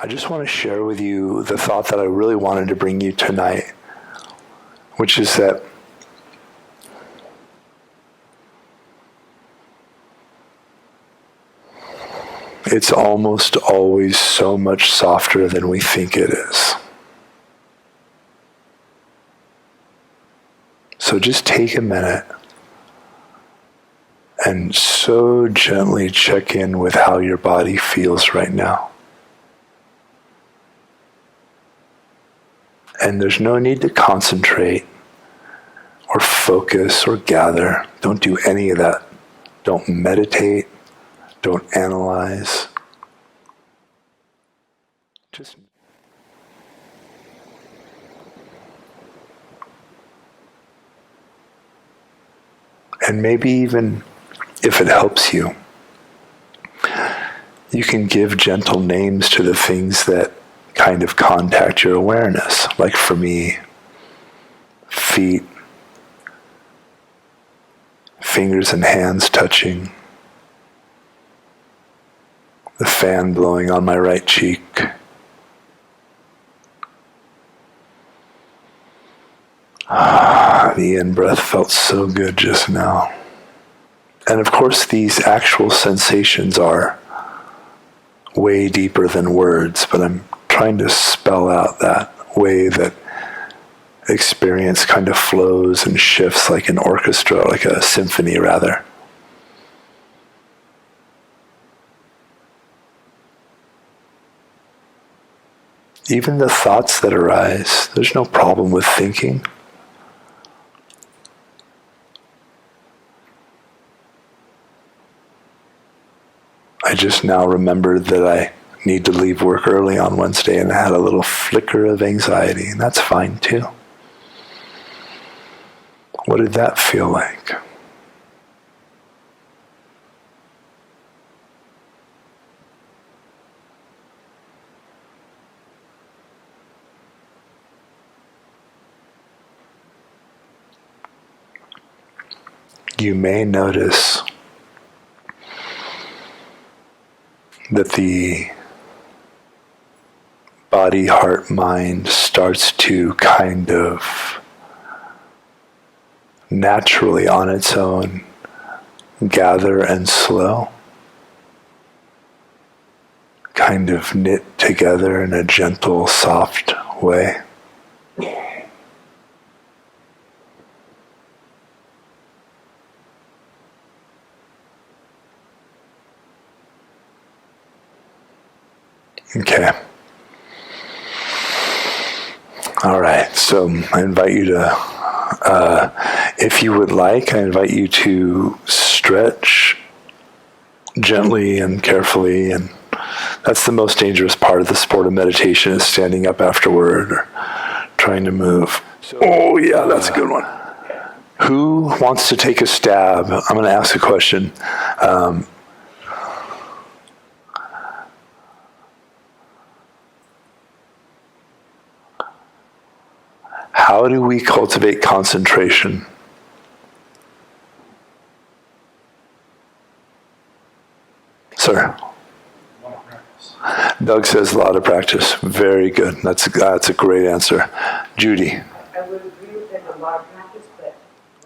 I just want to share with you the thought that I really wanted to bring you tonight, which is that it's almost always so much softer than we think it is. So just take a minute and so gently check in with how your body feels right now. And there's no need to concentrate or focus or gather. Don't do any of that. Don't meditate. Don't analyze. Just and maybe even if it helps you, you can give gentle names to the things that kind of contact your awareness. Like for me, feet, fingers and hands touching, the fan blowing on my right cheek. The in-breath felt so good just now. And of course, these actual sensations are way deeper than words, but I'm trying to spell out that way that experience kind of flows and shifts like an orchestra, like a symphony rather. Even the thoughts that arise, there's no problem with thinking. I just now remembered that I need to leave work early on Wednesday, and I had a little flicker of anxiety, and that's fine too. What did that feel like? You may notice that the body, heart, mind starts to kind of naturally on its own gather and slow, kind of knit together in a gentle, soft way. Okay. All right. So I invite you to, if you would like, I invite you to stretch gently and carefully. And that's the most dangerous part of the sport of meditation, is standing up afterward or trying to move. Oh, yeah, that's a good one. Who wants to take a stab? I'm going to ask a question. How do we cultivate concentration? Sir? Doug says a lot of practice. Very good. That's a great answer. Judy? I would agree with that, a lot of practice, but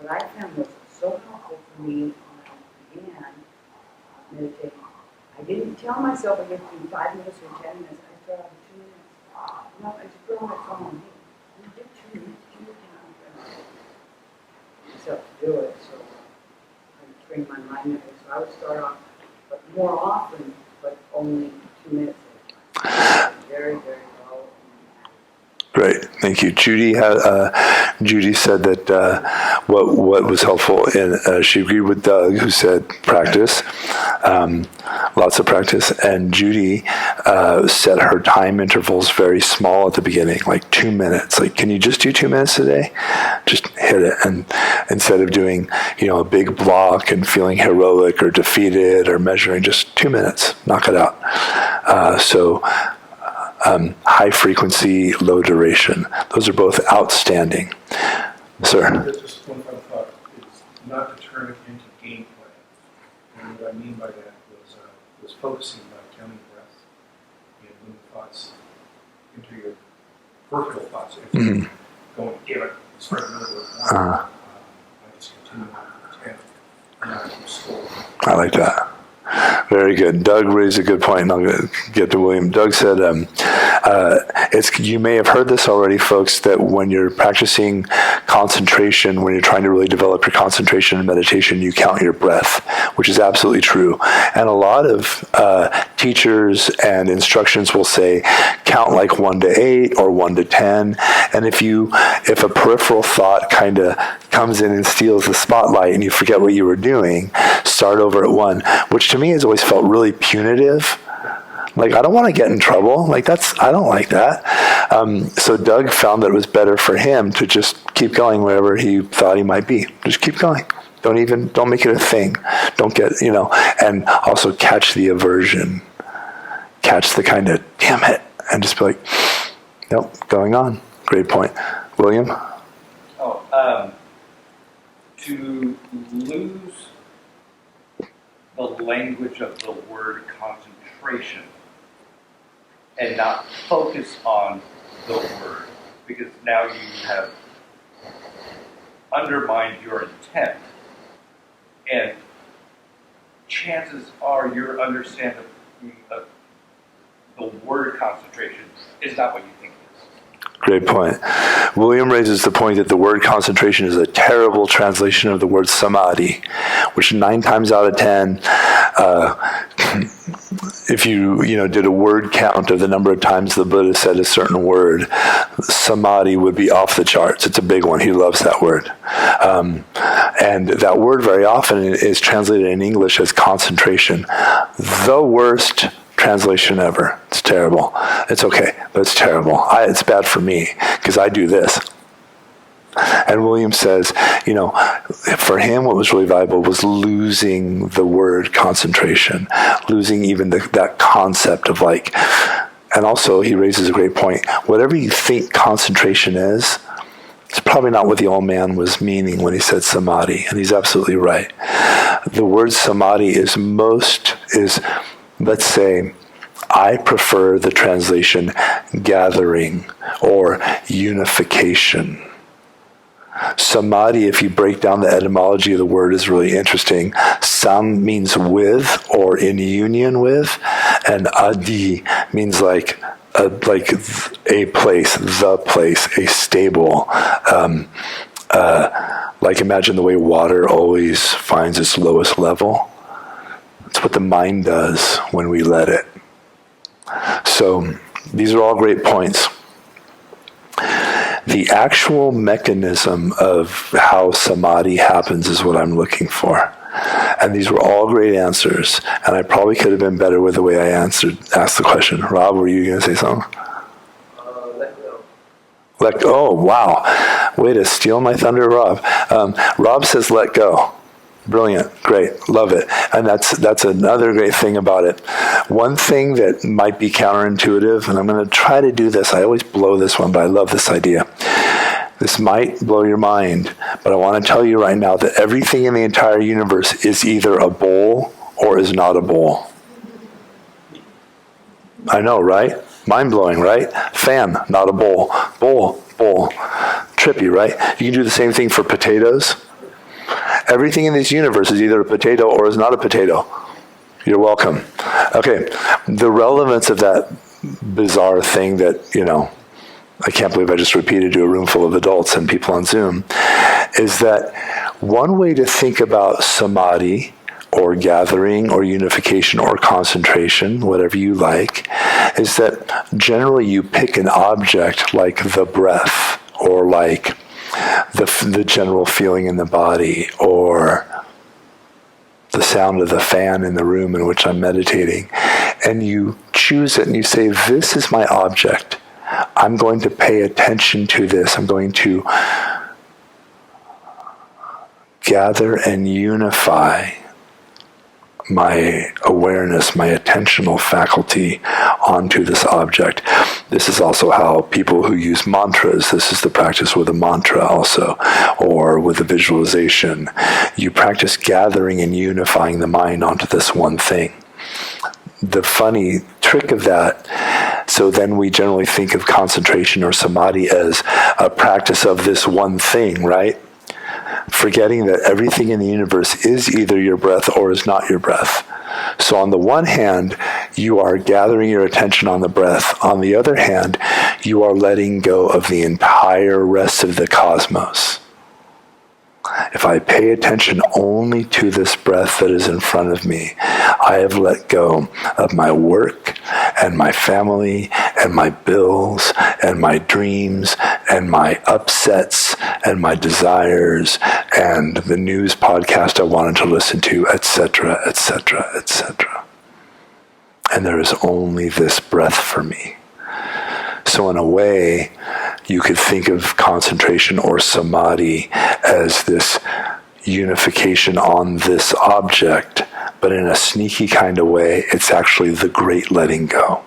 what I found was so helpful for me when I began meditating. I didn't tell myself I get to do 5 minutes or 10 minutes. I started with 2 minutes. No, I just put on my phone. You did 2 minutes. You did myself to do it, so I trained my mind that way. So I would start off, but more often, but only 2 minutes at a time. Very, very low. Great, thank you. Judy said that what was helpful, and she agreed with Doug, who said practice, lots of practice. And Judy set her time intervals very small at the beginning, like 2 minutes. Like, can you just do 2 minutes a day? Just hit it. And instead of doing, a big block and feeling heroic or defeated or measuring, just 2 minutes, knock it out. High frequency, low duration. Those are both outstanding. Sir? Just one final thought. It's not to turn it into gameplay. And what I mean by that was focusing by counting breaths. And when the thoughts into your peripheral thoughts, into going, damn it, start another one. I just continue on to 10, and I keep score. I like that. Very good. Doug raised a good point, and I'll get to William. Doug said, you may have heard this already, folks, that when you're practicing concentration, when you're trying to really develop your concentration in meditation, you count your breath, which is absolutely true. And a lot of teachers and instructions will say, count like 1 to 8 or 1 to 10. And if a peripheral thought kind of comes in and steals the spotlight and you forget what you were doing, start over at 1, which to me has always felt really punitive. Like, I don't want to get in trouble. Like, I don't like that. So Doug found that it was better for him to just keep going wherever he thought he might be. Just keep going. Don't make it a thing. Don't get, and also catch the aversion. Catch the kind of, damn it, and just be like, nope, going on. Great point. William? To lose the language of the word concentration and not focus on the word, because now you have undermined your intent, and chances are your understanding of the word concentration is not what you think it is. Great point. William raises the point that the word concentration is a terrible translation of the word samadhi, which 9 times out of 10, if you did a word count of the number of times the Buddha said a certain word, samadhi would be off the charts. It's a big one. He loves that word. And that word very often is translated in English as concentration. The worst translation ever. It's terrible. It's okay, but it's terrible. It's bad for me because I do this. And William says, for him what was really valuable was losing the word concentration, losing even that concept of like, and also he raises a great point. Whatever you think concentration is, it's probably not what the old man was meaning when he said samadhi, and he's absolutely right. The word samadhi is, let's say, I prefer the translation gathering or unification. Samadhi, if you break down the etymology of the word, is really interesting. Sam means with or in union with, and adi means like a place, the place, a stable. Like imagine the way water always finds its lowest level. It's what the mind does when we let it. So these are all great points. The actual mechanism of how samadhi happens is what I'm looking for. And these were all great answers. And I probably could have been better with the way I asked the question. Rob, were you going to say something? Let go. Oh, wow. Way to steal my thunder, Rob. Rob says let go. Brilliant. Great. Love it. And that's another great thing about it. One thing that might be counterintuitive, and I'm going to try to do this. I always blow this one, but I love this idea. This might blow your mind, but I want to tell you right now that everything in the entire universe is either a bowl or is not a bowl. I know, right? Mind-blowing, right? Fan, not a bowl. Bowl. Trippy, right? You can do the same thing for potatoes. Everything in this universe is either a potato or is not a potato. You're welcome. Okay, the relevance of that bizarre thing that, I can't believe I just repeated to a room full of adults and people on Zoom, is that one way to think about samadhi or gathering or unification or concentration, whatever you like, is that generally you pick an object like the breath or like the general feeling in the body or the sound of the fan in the room in which I'm meditating, and you choose it and you say, this is my object. I'm going to pay attention to this. I'm going to gather and unify my awareness, my attentional faculty onto this object. This is also how people who use mantras, this is the practice with a mantra also, or with a visualization. You practice gathering and unifying the mind onto this one thing. The funny trick of that So then we generally think of concentration or samadhi as a practice of this one thing, right? Forgetting that everything in the universe is either your breath or is not your breath. So on the one hand, you are gathering your attention on the breath. On the other hand, you are letting go of the entire rest of the cosmos. If I pay attention only to this breath that is in front of me, I have let go of my work and my family and my bills and my dreams and my upsets and my desires and the news podcast I wanted to listen to, etc., etc., etc. And there is only this breath for me. So in a way, you could think of concentration or samadhi as this unification on this object, but in a sneaky kind of way, it's actually the great letting go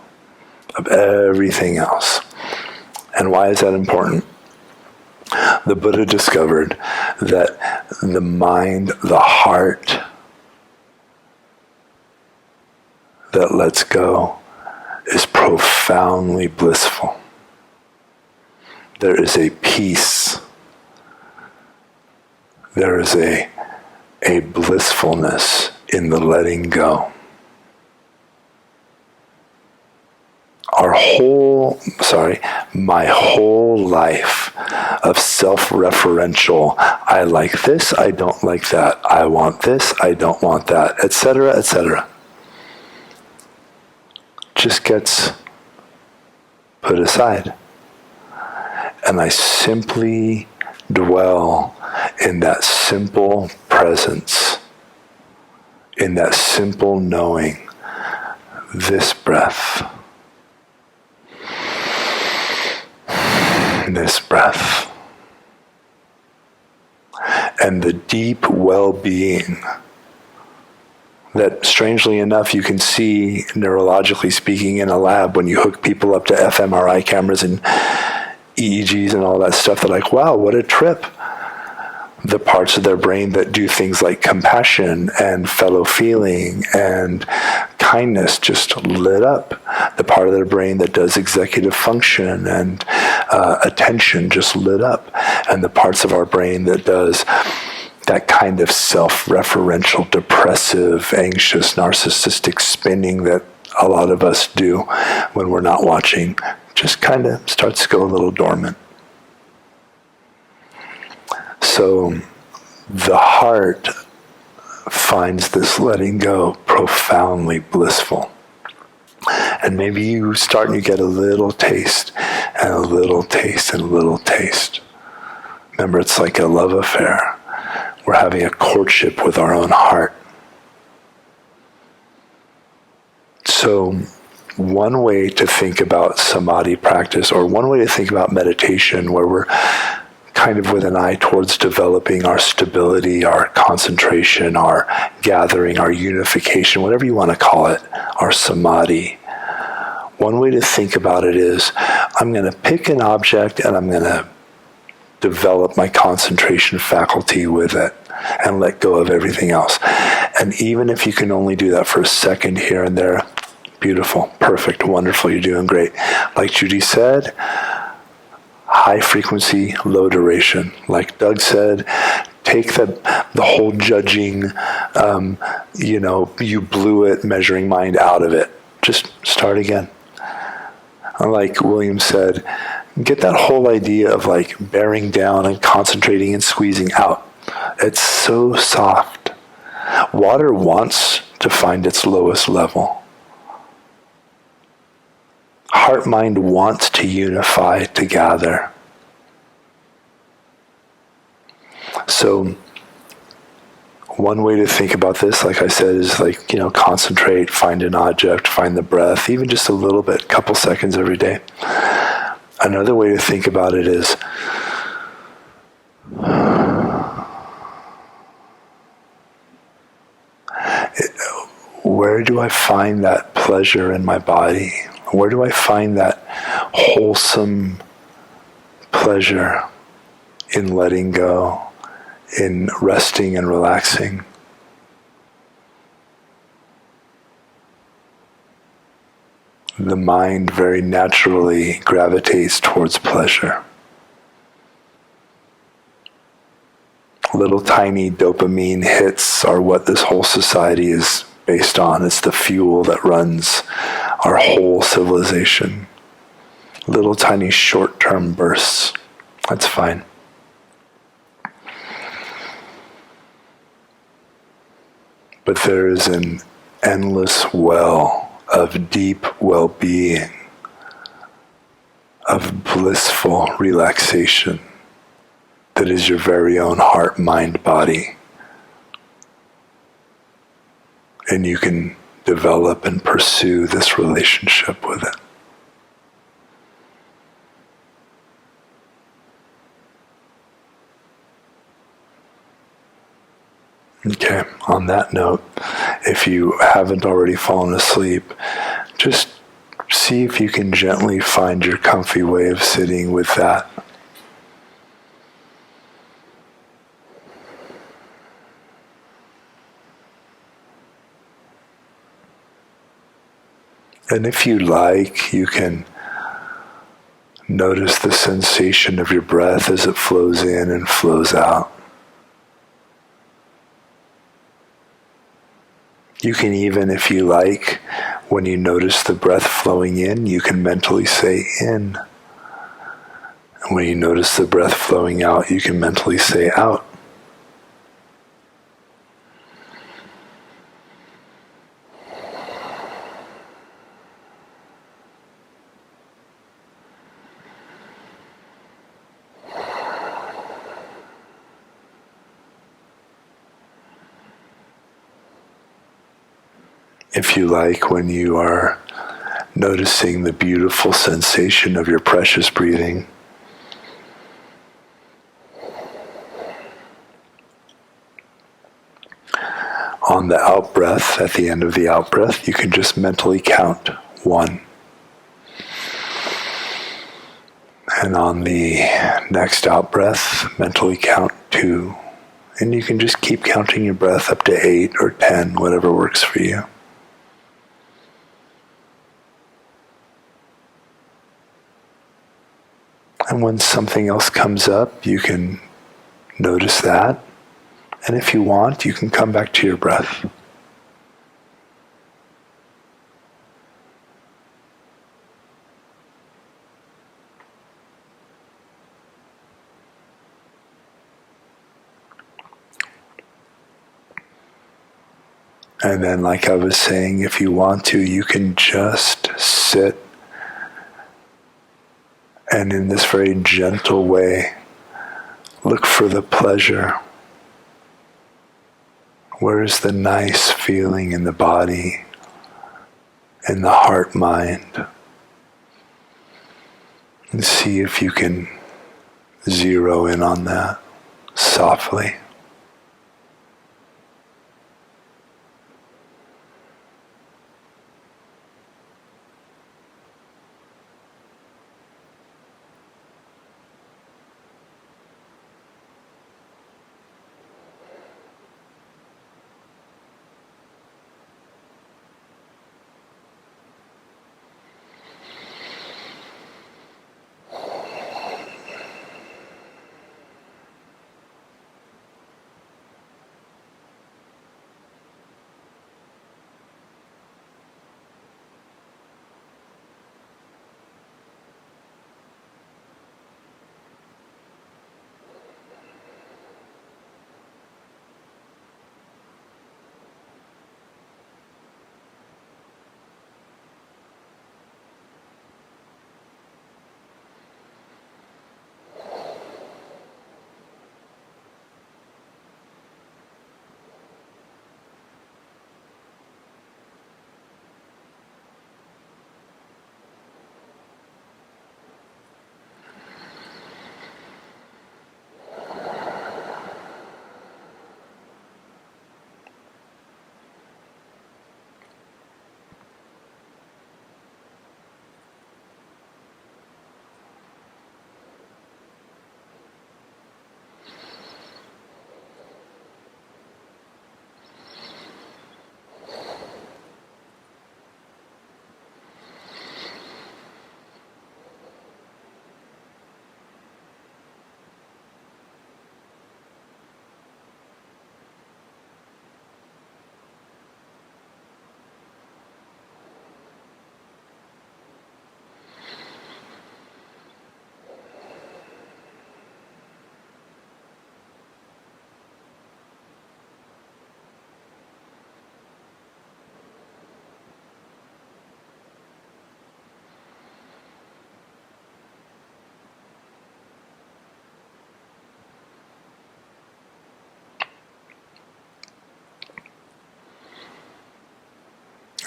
of everything else. And why is that important? The Buddha discovered that the mind, the heart that lets go is profoundly blissful. There is a peace. There is a blissfulness in the letting go. My whole life of self-referential, I like this, I don't like that, I want this, I don't want that, etc., just gets put aside. And I simply dwell in that simple presence, in that simple knowing, this breath, this breath, and the deep well-being that, strangely enough, you can see neurologically speaking in a lab when you hook people up to fMRI cameras and EEGs and all that stuff. They're like, wow, what a trip. The parts of their brain that do things like compassion and fellow feeling and kindness just lit up. The part of their brain that does executive function and attention just lit up. And the parts of our brain that does that kind of self-referential, depressive, anxious, narcissistic spinning that a lot of us do when we're not watching, just kind of starts to go a little dormant. So the heart finds this letting go profoundly blissful. And maybe you start and you get a little taste and a little taste and a little taste. Remember, it's like a love affair. We're having a courtship with our own heart. So one way to think about samadhi practice, or one way to think about meditation, where we're kind of with an eye towards developing our stability, our concentration, our gathering, our unification, whatever you want to call it, our samadhi. One way to think about it is, I'm going to pick an object and I'm going to develop my concentration faculty with it and let go of everything else. And even if you can only do that for a second here and there, beautiful, perfect, wonderful, you're doing great. Like Judy said, high frequency, low duration. Like Doug said, take the whole judging, you blew it, measuring mind out of it. Just start again. Like William said, get that whole idea of like bearing down and concentrating and squeezing out. It's so soft. Water wants to find its lowest level. Heart-mind wants to unify, to gather. So one way to think about this, like I said, is like, concentrate, find an object, find the breath, even just a little bit, couple seconds every day. Another way to think about it is, where do I find that pleasure in my body? Where do I find that wholesome pleasure in letting go, in resting and relaxing? the mind very naturally gravitates towards pleasure. Little tiny dopamine hits are what this whole society is based on. It's the fuel that runs our whole civilization. Little tiny short-term bursts. That's fine. But there is an endless well of deep well-being, of blissful relaxation that is your very own heart, mind, body. And you can develop and pursue this relationship with it. Okay, on that note, if you haven't already fallen asleep, just see if you can gently find your comfy way of sitting with that. And if you like, you can notice the sensation of your breath as it flows in and flows out. You can even, if you like, when you notice the breath flowing in, you can mentally say in. And when you notice the breath flowing out, you can mentally say out. If you like, when you are noticing the beautiful sensation of your precious breathing, on the out breath, at the end of the out breath, you can just mentally count 1. And on the next out breath, mentally count 2. And you can just keep counting your breath up to 8 or 10, whatever works for you. And when something else comes up, you can notice that. And if you want, you can come back to your breath. And then, like I was saying, if you want to, you can just sit and in this very gentle way, look for the pleasure. Where is the nice feeling in the body, in the heart mind? And see if you can zero in on that softly.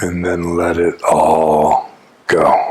And then let it all go.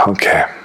Okay.